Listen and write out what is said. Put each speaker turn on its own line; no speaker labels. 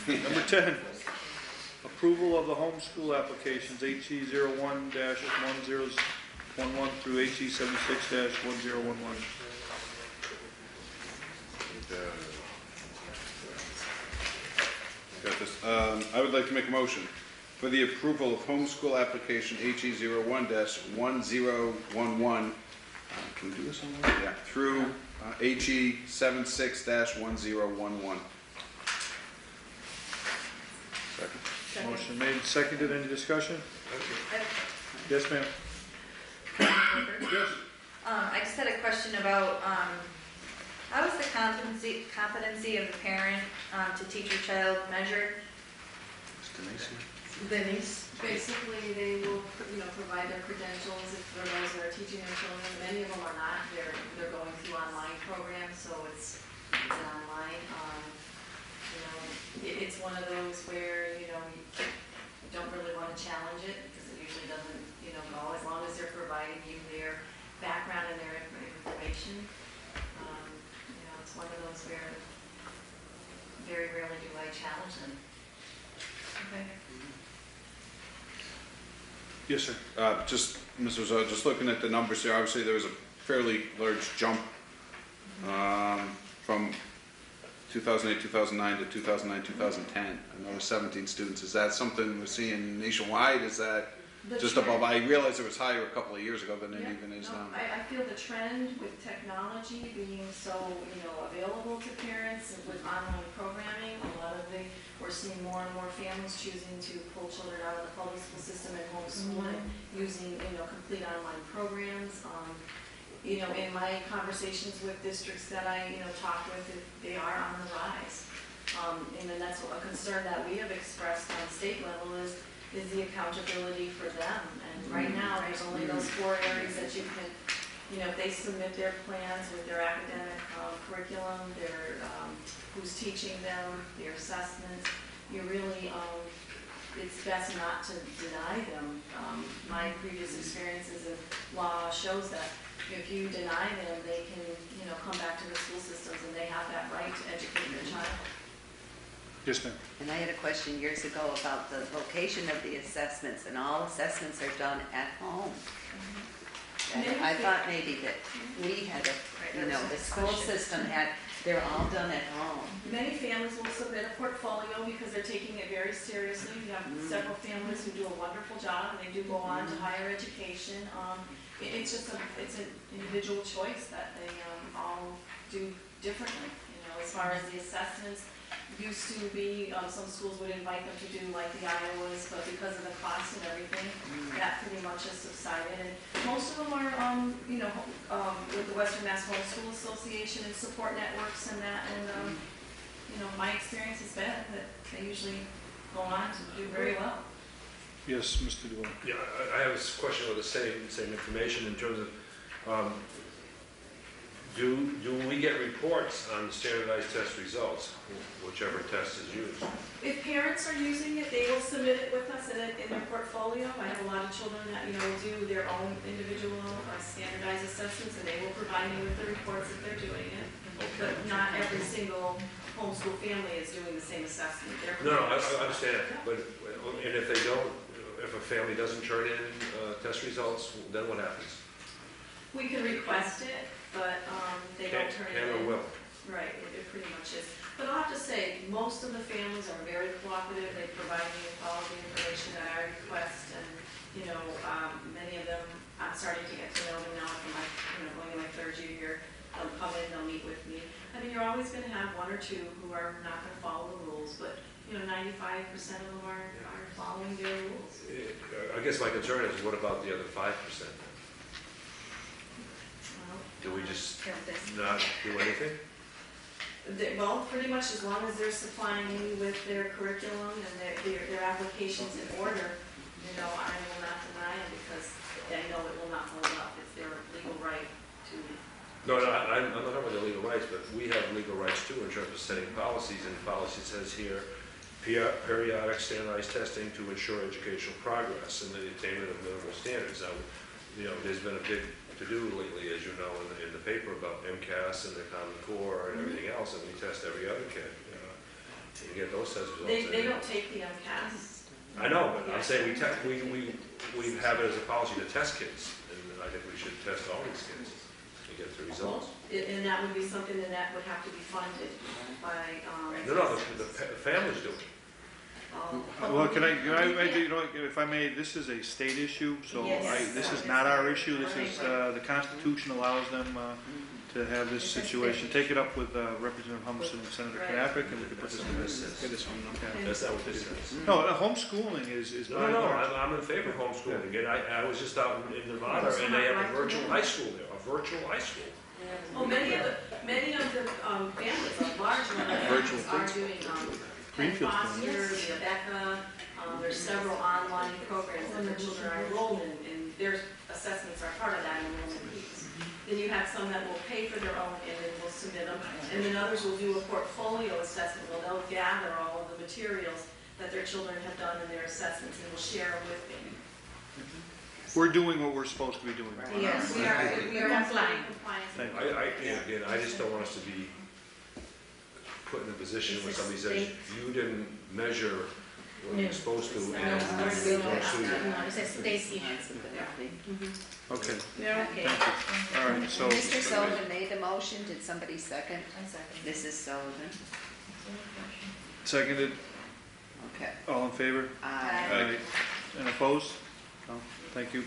Number 10, approval of the homeschool applications, HE 01-1011 through HE 76-1011.
Got this. I would like to make a motion for the approval of homeschool application HE 01-1011. Can we do this on there? Yeah. Through HE 76-1011. Second.
Motion made and seconded. Any discussion? Yes, ma'am. Yes.
I just had a question about how is the competency of the parent to teach your child measured?
Denise. Basically, they will, provide their credentials for those that are teaching their children. Many of them are not. They're going through online programs, so it's online. It's one of those where you don't really want to challenge it because it usually doesn't go as long as they're providing you their background and their information. It's one of those where very rarely do I challenge them. Okay.
Yes, sir.
Just, Mr. Zoe, just looking at the numbers here, obviously there was a fairly large jump from 2008, 2009 to 2009, 2010. I know it was 17 students. Is that something we're seeing nationwide? Is that just above? I realized it was higher a couple of years ago than it even is now.
I feel the trend with technology being so available to parents and with online programming, we're seeing more and more families choosing to pull children out of the public school system and homeschool it using complete online programs. In my conversations with districts that I talk with, they are on the rise, and then that's a concern that we have expressed on state level is the accountability for them. And right now, there's only those 4 areas that you can, if they submit their plans with their academic curriculum, their who's teaching them, their assessments, you really, it's best not to deny them. My previous experiences in law shows that if you deny them, they can, come back to the school systems and they have that right to educate their child.
Yes, ma'am.
And I had a question years ago about the location of the assessments, and all assessments are done at home. I thought maybe that we had the school system they're all done at home.
Many families will submit a portfolio because they're taking it very seriously. We have several families who do a wonderful job, and they do go on to higher education. It's just it's an individual choice that they all do differently. As far as the assessments, used to be some schools would invite them to do like the Iowas, but because of the cost and everything, that pretty much has subsided. And most of them are, with the Western Mass Homeschool Association and support networks and that. And my experience has been that they usually go on to do very well.
Yes, Mr. DeWitt.
Yeah, I have a question with the same information in terms of do we get reports on standardized test results, whichever test is used?
If parents are using it, they will submit it with us in their portfolio. I have a lot of children that will do their own individual standardized assessments, and they will provide me with the reports that they're doing it. Okay. But not every single homeschool family is doing the same assessment.
No, I understand. But if they don't, if a family doesn't turn in test results, then what happens?
We can request it, but they don't turn it in.
Can or will?
Right, it pretty much is. But I'll have to say, most of the families are very cooperative. They provide me with all the information that I request, and many of them, I'm starting to get to know them now from going in my 3rd year. They'll come in, they'll meet with me. I mean, you're always going to have 1 or 2 who are not going to follow the rules, but 95% of them are following their rules.
I guess my concern is, what about the other 5%? Do we just not do anything?
Well, pretty much as long as they're supplying me with their curriculum and their applications in order, I will not deny them because I know it will not hold up. It's their legal right to.
No, I'm not talking about the legal rights, but we have legal rights too in terms of setting policies, and the policy says here, periodic standardized testing to ensure educational progress and the attainment of minimal standards. Now, there's been a big to-do lately, as you know, in the paper about MCAS and the Common Core and everything else, and we test every other kid. You get those test results.
They
and-
don't take the MCAS.
I know, but I'm saying we have it as a policy to test kids, and I think we should test all these kids and get the results.
And that would be something that would have to be funded by,
No, the families do it.
Well, can I, you know, if I may, this is a state issue, so
Yes.
this is not our issue. This is, the Constitution allows them to have this situation. Take it up with Representative Humison and Senator
Right.
Knappick, and we can put
That's
this
not
in
what this
this.
says.
Get this one, okay.
That's not what this says.
No, homeschooling is
No,
by and large.
I'm in favor of homeschooling, and I was just out in Nevada, and they have a virtual high school there, a virtual high school.
Well, many of the families, a large number of
Virtual
families are doing, Penn
Greenfield's
Foster,
doing
the Abeka, there's several online programs that their children are enrolled in, and their assessments are part of that enrollment piece. Then you have some that will pay for their own and then will submit them, and then others will do a portfolio assessment, where they'll gather all of the materials that their children have done in their assessments and will share them with me.
We're doing what we're supposed to be doing.
Yes, we are complying.
Thank you.
I just don't want us to be put in a position where somebody says, you didn't measure what you're supposed to, and
No,
don't sue you.
no, it's a state issue.
Responsibility.
Okay,
Okay.
thank you. All right, so.
Mr. Sullivan made the motion, did somebody second?
One second.
Mrs. Sullivan,
Seconded,
okay.
all in favor?
Aye.
Aye. And opposed? No, thank you.